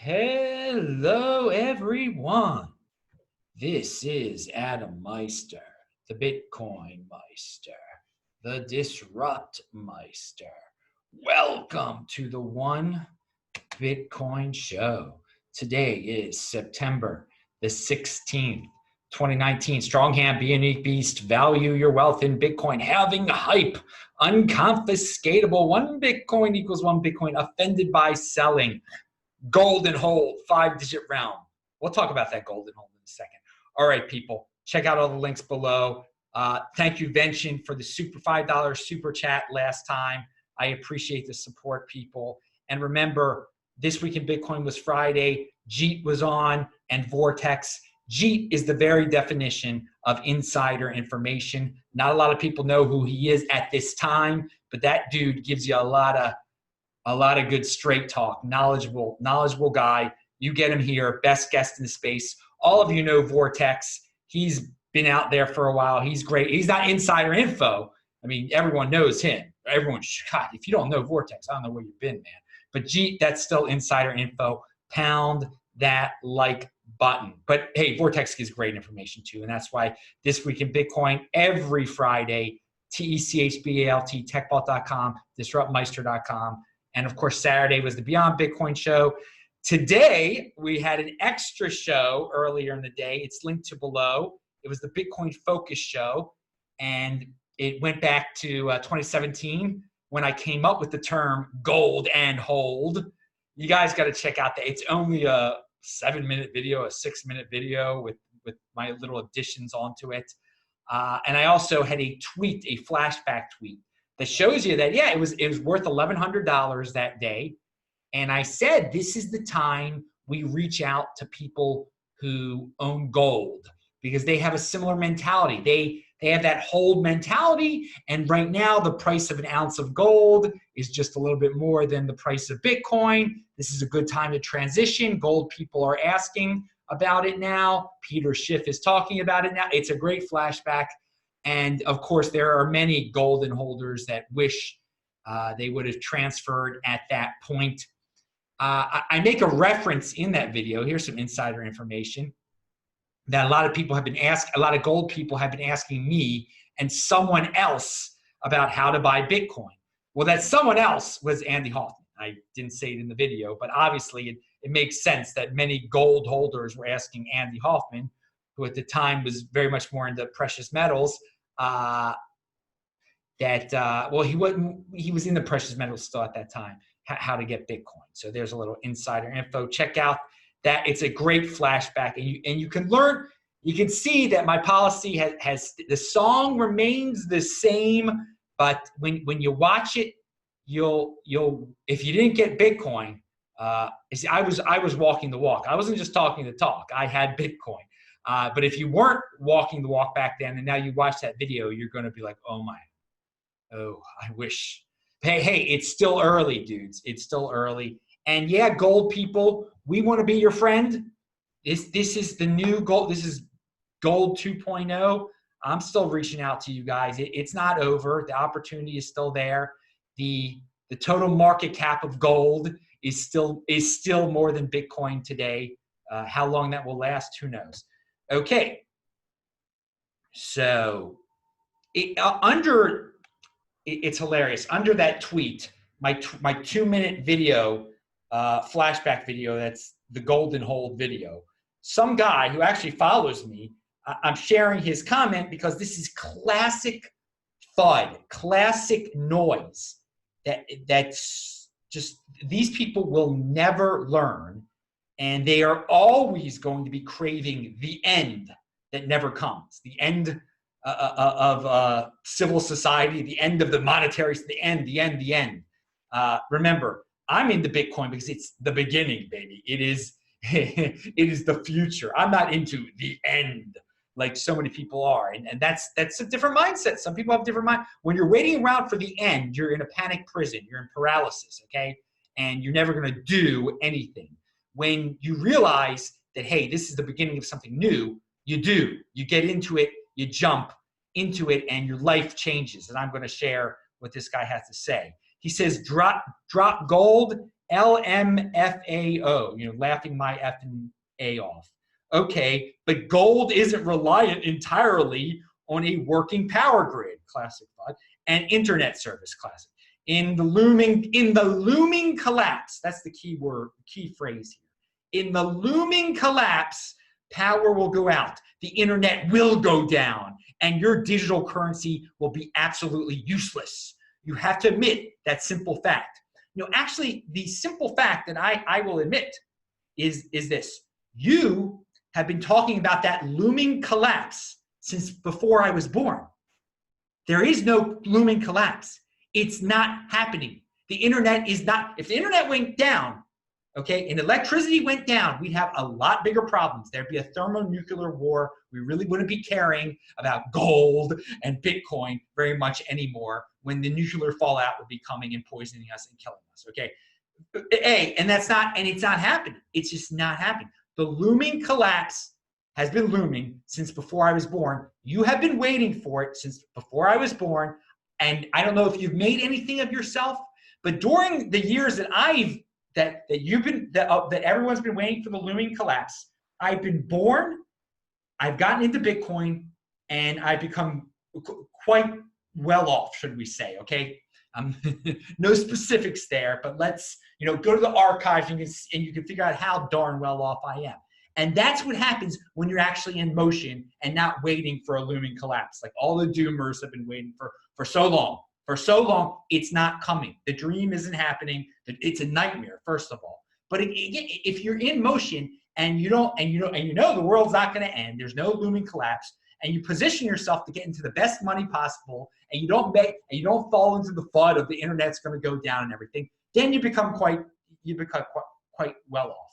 Hello, everyone. This is Adam Meister, the Bitcoin Meister, the Disrupt Meister. Welcome to the One Bitcoin Show. Today is September the 16th, 2019. Strong hand, be a unique beast, value your wealth in Bitcoin, having hype, unconfiscatable. One Bitcoin equals one Bitcoin, offended by selling. Golden hold, 5-digit round. We'll talk about that golden hold in a second. All right, people, check out all the links below. Thank you, Vention, for the $5 super chat last time. I appreciate the support, people. And remember, This Week in Bitcoin was Friday. Jeet was on, and Vortex. Jeet is the very definition of insider information. Not a lot of people know who he is at this time, but that dude gives you a lot of good straight talk, knowledgeable guy. You get him here, best guest in the space. All of you know Vortex. He's been out there for a while. He's great. He's not insider info. I mean, everyone knows him. God, if you don't know Vortex, I don't know where you've been, man. But Jeet, that's still insider info. Pound that like button. But hey, Vortex gives great information too. And that's why This Week in Bitcoin every Friday, TECHBALT, techbalt.com, disruptmeister.com. And of course, Saturday was the Beyond Bitcoin show. Today, we had an extra show earlier in the day. It's linked to below. It was the Bitcoin Focus show. And it went back to 2017 when I came up with the term gold and hold. You guys got to check out that. It's only a 7-minute video, a 6-minute video with my little additions onto it. And I also had a flashback tweet that shows you that, yeah, it was worth $1,100 that day. And I said, this is the time we reach out to people who own gold because they have a similar mentality. They have that hold mentality. And right now, the price of an ounce of gold is just a little bit more than the price of Bitcoin. This is a good time to transition. Gold people are asking about it now. Peter Schiff is talking about it now. It's a great flashback. And of course, there are many golden holders that wish they would have transferred at that point. I make a reference in that video. Here's some insider information that a lot of gold people have been asking me and someone else about how to buy Bitcoin. Well, that someone else was Andy Hoffman. I didn't say it in the video, but obviously it makes sense that many gold holders were asking Andy Hoffman, who at the time was very much more into precious metals, he was in the precious metals still at that time, how to get Bitcoin. So there's a little insider info. Check out that. It's a great flashback, and you can learn, you can see that my policy has the song remains the same, but when you watch it, you'll if you didn't get Bitcoin, I was walking the walk. I wasn't just talking the talk. I had Bitcoin. But if you weren't walking the walk back then, and now you watch that video, you're going to be like, oh, I wish. Hey, it's still early, dudes. It's still early. And yeah, gold people, we want to be your friend. This is the new gold. This is gold 2.0. I'm still reaching out to you guys. It's not over. The opportunity is still there. The total market cap of gold is still more than Bitcoin today. How long that will last, who knows? Okay, so it's hilarious. Under that tweet, my 2-minute video, flashback video, that's the golden hold video. Some guy who actually follows me, I'm sharing his comment because this is classic FUD, classic noise. That's just, these people will never learn. And they are always going to be craving the end that never comes, the end of civil society, the end of the monetary, the end. Remember, I'm into Bitcoin because it's the beginning, baby. It is the future. I'm not into the end like so many people are. And that's a different mindset. Some people have different mind. When you're waiting around for the end, you're in a panic prison. You're in paralysis, okay? And you're never going to do anything. When you realize that, hey, this is the beginning of something new, you do. You get into it, you jump into it, and your life changes. And I'm going to share what this guy has to say. He says, drop gold LMFAO, laughing my F and A off. Okay, but gold isn't reliant entirely on a working power grid, classic thought, and internet service, classic. In the looming collapse, that's the key phrase here. In the looming collapse, power will go out, the internet will go down, and your digital currency will be absolutely useless. You have to admit that simple fact. Actually, the simple fact that I will admit is this. You have been talking about that looming collapse since before I was born. There is no looming collapse. It's not happening. The internet is not, if the internet went down, okay, and electricity went down, we'd have a lot bigger problems. There'd be a thermonuclear war. We really wouldn't be caring about gold and Bitcoin very much anymore when the nuclear fallout would be coming and poisoning us and killing us, okay? It's not happening. It's just not happening. The looming collapse has been looming since before I was born. You have been waiting for it since before I was born. And I don't know if you've made anything of yourself, but during the years that that everyone's been waiting for the looming collapse, I've been born, I've gotten into Bitcoin, and I've become quite well off, should we say, okay? No specifics there, but let's go to the archives and you can figure out how darn well off I am. And that's what happens when you're actually in motion and not waiting for a looming collapse. Like all the doomers have been waiting for so long. For so long, it's not coming. The dream isn't happening. It's a nightmare, first of all. But if you're in motion and you know the world's not going to end, there's no looming collapse, and you position yourself to get into the best money possible, and you don't fall into the FUD of the internet's going to go down and everything, then you become quite well off.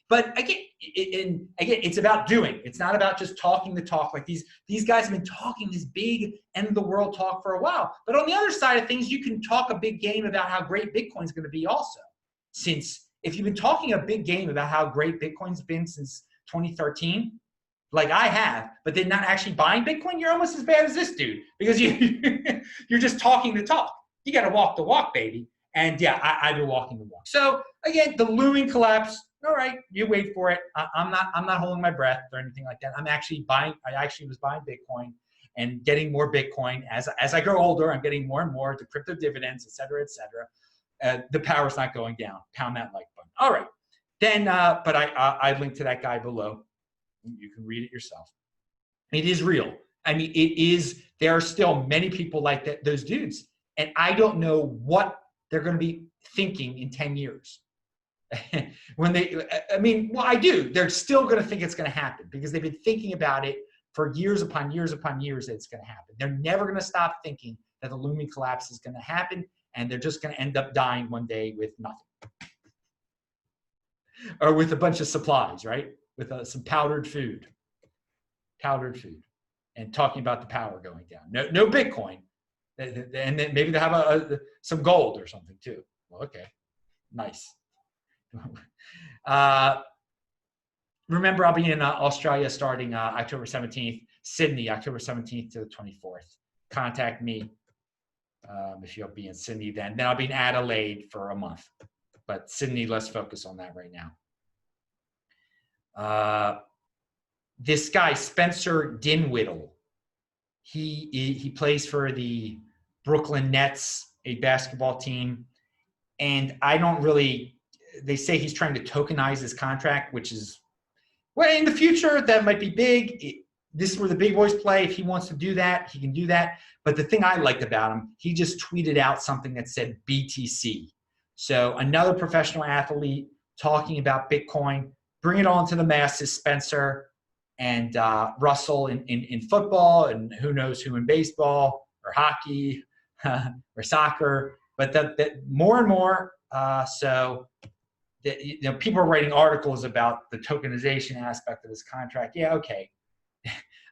But again, it's about doing. It's not about just talking the talk. Like these guys have been talking this big end of the world talk for a while. But on the other side of things, you can talk a big game about how great Bitcoin's going to be also. Since if you've been talking a big game about how great Bitcoin's been since 2013, like I have, but then not actually buying Bitcoin, you're almost as bad as this dude because you're just talking the talk. You got to walk the walk, baby. And yeah, I've been walking the walk. So again, the looming collapse. All right, you wait for it. I'm not holding my breath or anything like that. I actually was buying Bitcoin and getting more Bitcoin as I grow older. I'm getting more and more to crypto dividends, et cetera, et cetera. The power's not going down. Pound that like button. All right, then. But I linked to that guy below. You can read it yourself. It is real. I mean, it is. There are still many people like that. Those dudes, and I don't know what they're going to be thinking in 10 years. I do. They're still going to think it's going to happen because they've been thinking about it for years upon years upon years that it's going to happen. They're never going to stop thinking that the looming collapse is going to happen, and they're just going to end up dying one day with nothing. Or with a bunch of supplies, right? With some powdered food, and talking about the power going down. No Bitcoin, and then maybe they have some gold or something too. Well, okay, nice. Remember, I'll be in Australia starting October 17th, Sydney, October 17th to the 24th. Contact me if you'll be in Sydney then. Then I'll be in Adelaide for a month. But Sydney, let's focus on that right now. This guy, Spencer Dinwiddie, he plays for the Brooklyn Nets, a basketball team. And I don't really... They say he's trying to tokenize his contract, which is, well, in the future, that might be big. This is where the big boys play. If he wants to do that, he can do that. But the thing I liked about him, he just tweeted out something that said BTC. So another professional athlete talking about Bitcoin. Bring it on to the masses, Spencer and Russell in football, and who knows who in baseball or hockey or soccer. But that more and more, people are writing articles about the tokenization aspect of this contract. Yeah, okay.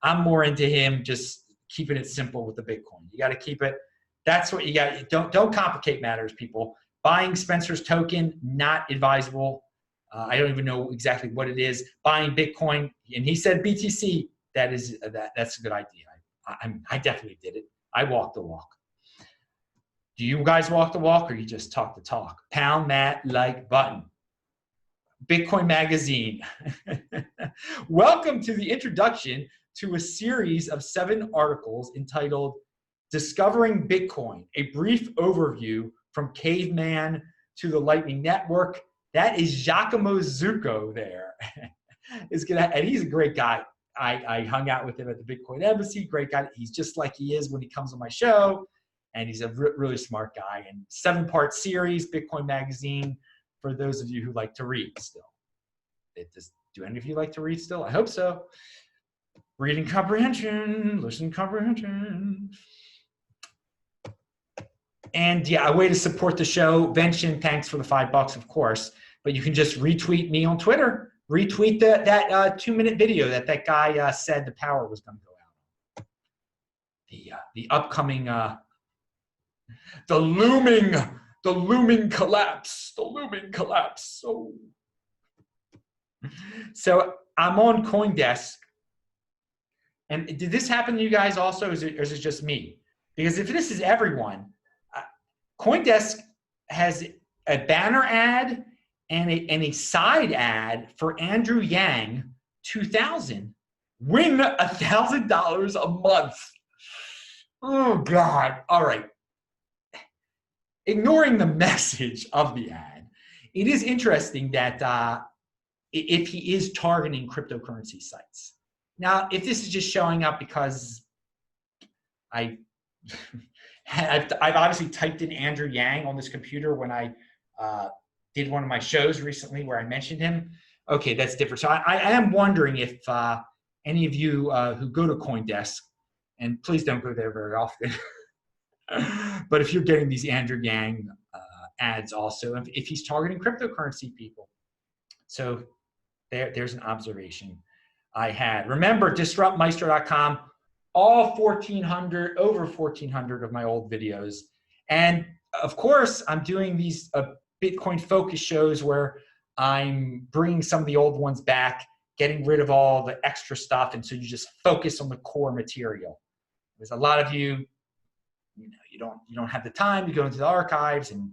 I'm more into him just keeping it simple with the Bitcoin. You got to keep it. That's what you got. Don't complicate matters, people. Buying Spencer's token, not advisable. I don't even know exactly what it is. Buying Bitcoin, and he said BTC. That's a good idea. I definitely did it. I walked the walk. Do you guys walk the walk, or you just talk the talk? Pound that like button. Bitcoin Magazine. Welcome to the introduction to a series of 7 articles entitled Discovering Bitcoin, a brief overview from caveman to the Lightning Network. That is Giacomo Zucco there. And he's a great guy. I hung out with him at the Bitcoin Embassy. Great guy. He's just like he is when he comes on my show. And he's a really smart guy. And 7-part series, Bitcoin Magazine, for those of you who like to read still. Do any of you like to read still? I hope so. Reading comprehension, listening comprehension. And yeah, a way to support the show. Vention, thanks for the $5, of course. But you can just retweet me on Twitter. Retweet that 2-minute video that guy said the power was going to go out. The upcoming, the looming collapse. The looming collapse. So I'm on Coindesk. And did this happen to you guys also, or is it just me? Because if this is everyone, Coindesk has a banner ad and a side ad for Andrew Yang, 2000. Win $1,000 a month. Oh, God. All right. Ignoring the message of the ad, it is interesting that if he is targeting cryptocurrency sites. Now, if this is just showing up because I've obviously typed in Andrew Yang on this computer when I did one of my shows recently where I mentioned him. Okay, that's different. So I am wondering if any of you who go to Coindesk, and please don't go there very often, but if you're getting these Andrew Yang ads also, if he's targeting cryptocurrency people. So there's an observation I had. Remember, disruptmeister.com, all over 1,400 of my old videos. And of course, I'm doing these Bitcoin focus shows where I'm bringing some of the old ones back, getting rid of all the extra stuff. And so you just focus on the core material. There's a lot of you don't have the time to go into the archives, and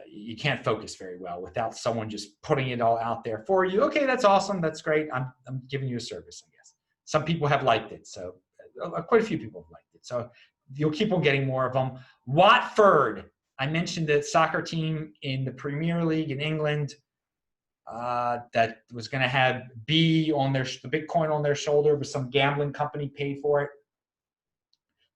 you can't focus very well without someone just putting it all out there for you. Okay, that's awesome. That's great. I'm giving you a service, I guess. Some people have liked it. So quite a few people have liked it. So you'll keep on getting more of them. Watford. I mentioned the soccer team in the Premier League in England that was going to have the Bitcoin on their shoulder, but some gambling company paid for it.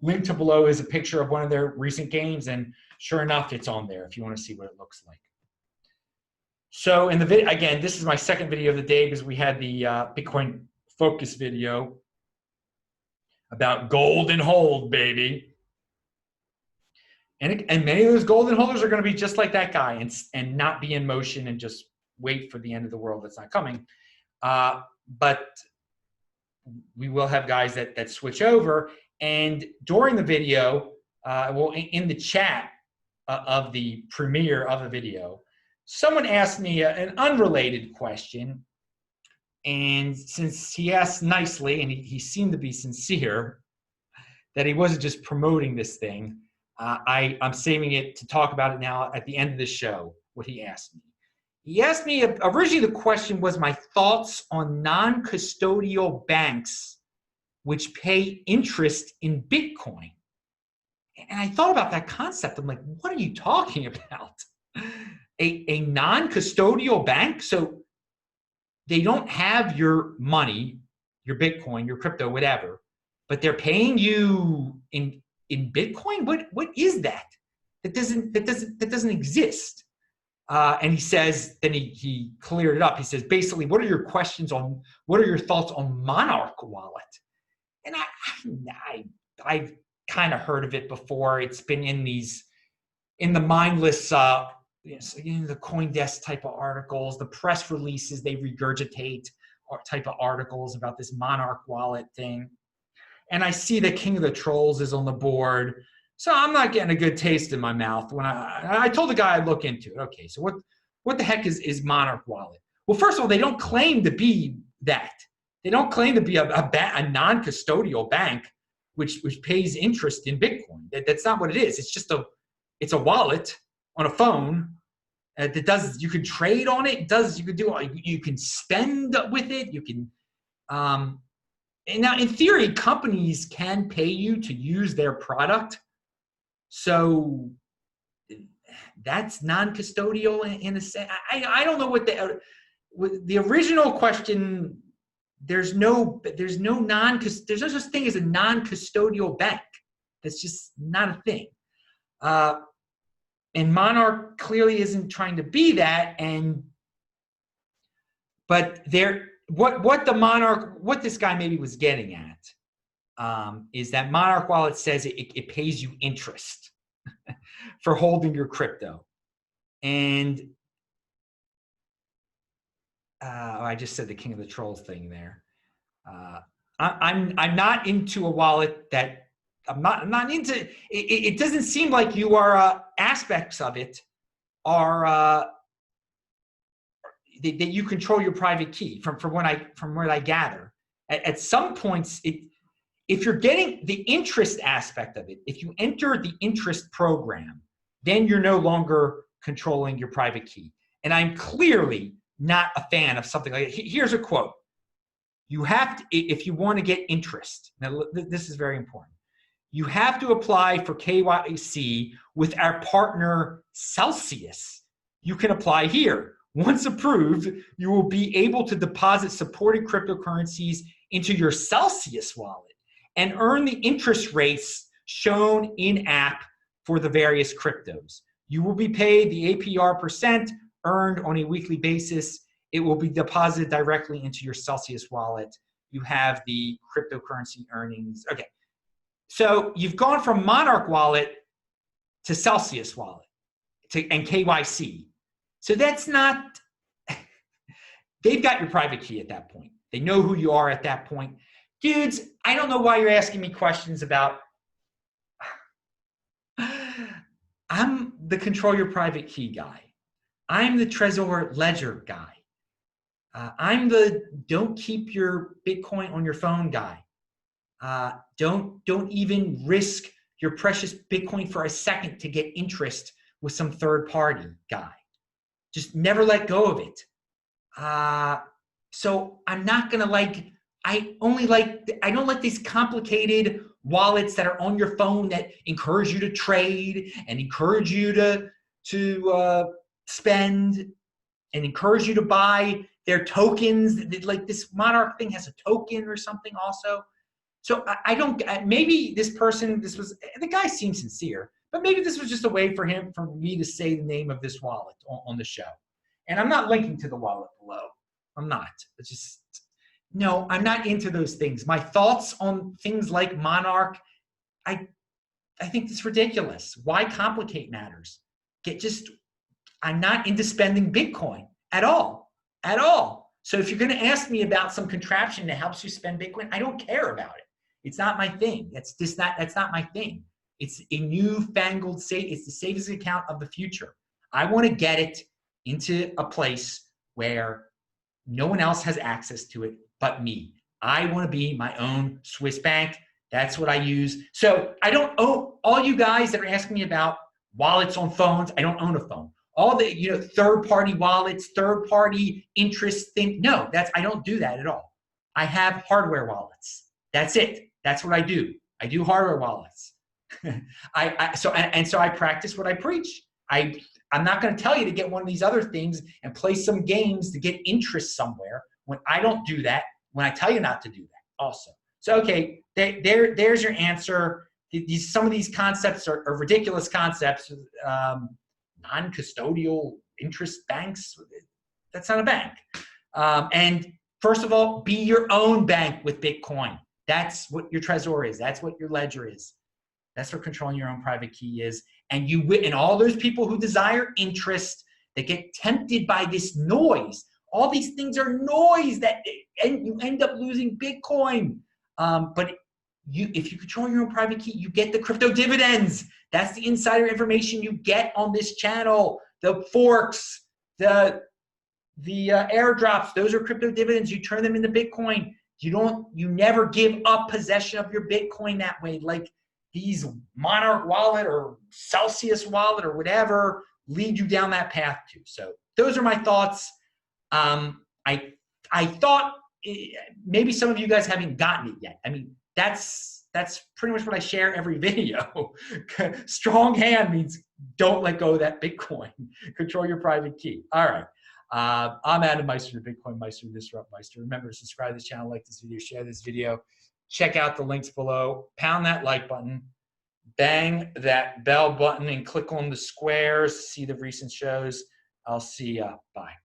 Linked to below is a picture of one of their recent games, and sure enough, it's on there if you want to see what it looks like. So in the video, again, this is my second video of the day because we had the Bitcoin focus video about gold and hold, baby. And many of those golden holders are going to be just like that guy and not be in motion and just wait for the end of the world that's not coming. But we will have guys that switch over. And during the video, in the chat of the premiere of the video, someone asked me an unrelated question. And since he asked nicely, and he seemed to be sincere, that he wasn't just promoting this thing, I'm saving it to talk about it now at the end of the show, what he asked me. He asked me, originally the question was my thoughts on non-custodial banks which pay interest in Bitcoin. And I thought about that concept. I'm like, what are you talking about? A non-custodial bank? So they don't have your money, your Bitcoin, your crypto, whatever, but they're paying you in Bitcoin? What is that? That doesn't exist. And he says, then he cleared it up. He says, basically, what are your thoughts on Monarch wallet? And I've kind of heard of it before. It's been in the mindless, the Coindesk type of articles, the press releases they regurgitate type of articles about this Monarch wallet thing. And I see the King of the Trolls is on the board. So I'm not getting a good taste in my mouth when I told the guy I'd look into it. Okay, so what the heck is Monarch wallet? Well, first of all, they don't claim to be that. They don't claim to be a non-custodial bank. which pays interest in Bitcoin. That's not what it is. It's just it's a wallet on a phone that does, you can trade on it. You can spend with it. You can, and now in theory, companies can pay you to use their product. So that's non-custodial in a sense. I don't know what the original question. There's no such thing as a non-custodial bank. That's just not a thing. And Monarch clearly isn't trying to be that. But what this guy maybe was getting at is that Monarch wallet says it pays you interest for holding your crypto. And I just said the king of the trolls thing there. I'm not into a wallet that I'm not into. It doesn't seem like you are aspects of it are that you control your private key from what I gather. At some points, if you're getting the interest aspect of it, if you enter the interest program, then you're no longer controlling your private key. And I'm clearly not a fan of something like that. Here's a quote. You have to, if you want to get interest, now this is very important, you have to apply for KYC with our partner Celsius. You can apply here. Once approved, you will be able to deposit supported cryptocurrencies into your Celsius wallet and earn the interest rates shown in app for the various cryptos. You will be paid the APR percent earned on a weekly basis. It will be deposited directly into your Celsius wallet. You have the cryptocurrency earnings. Okay, so you've gone from Monarch wallet to Celsius wallet and KYC. So that's not, they've got your private key at that point. They know who you are at that point. Dudes, I don't know why you're asking me questions about, I'm the control your private key guy. I'm the Trezor Ledger guy. I'm the don't keep your Bitcoin on your phone guy. Don't even risk your precious Bitcoin for a second to get interest with some third party guy. Just never let go of it. So I'm not gonna I don't like these complicated wallets that are on your phone that encourage you to trade and encourage you to spend and encourage you to buy their tokens. Like this Monarch thing has a token or something also. So I don't, maybe this person, the guy seems sincere, but maybe this was just a way for me to say the name of this wallet on the show. And I'm not linking to the wallet below. I'm not. No, I'm not into those things. My thoughts on things like Monarch, I think it's ridiculous. Why complicate matters? I'm not into spending Bitcoin at all. So if you're going to ask me about some contraption that helps you spend Bitcoin, I don't care about it. It's not my thing. That's not my thing. It's a newfangled it's the savings account of the future. I want to get it into a place where no one else has access to it but me. I want to be my own Swiss bank. That's what I use. So I don't own, all you guys that are asking me about wallets on phones, I don't own a phone. All the third-party wallets, third-party interest thing, no, I don't do that at all. I have hardware wallets. That's it. That's what I do. I do hardware wallets. So I practice what I preach. I'm not going to tell you to get one of these other things and play some games to get interest somewhere when I don't do that, when I tell you not to do that also. So, okay, there's your answer. Some of these concepts are ridiculous concepts. Non-custodial interest banks, that's not a bank. And first of all, be your own bank with Bitcoin. That's what your Trezor is. That's what your ledger is. That's what controlling your own private key is. And all those people who desire interest, that get tempted by this noise. All these things are noise and you end up losing Bitcoin. But if you control your own private key, you get the crypto dividends. That's the insider information you get on this channel. The forks, the airdrops, those are crypto dividends. You turn them into Bitcoin. You never give up possession of your Bitcoin that way, like these Monarch wallet or Celsius wallet or whatever lead you down that path to. So those are my thoughts. I thought maybe some of you guys haven't gotten it yet. I mean, that's pretty much what I share every video. Strong hand means don't let go of that Bitcoin. Control your private key. All right. I'm Adam Meister, the Bitcoin Meister, the Disrupt Meister. Remember to subscribe to this channel, like this video, share this video. Check out the links below. Pound that like button. Bang that bell button and click on the squares to see the recent shows. I'll see ya. Bye.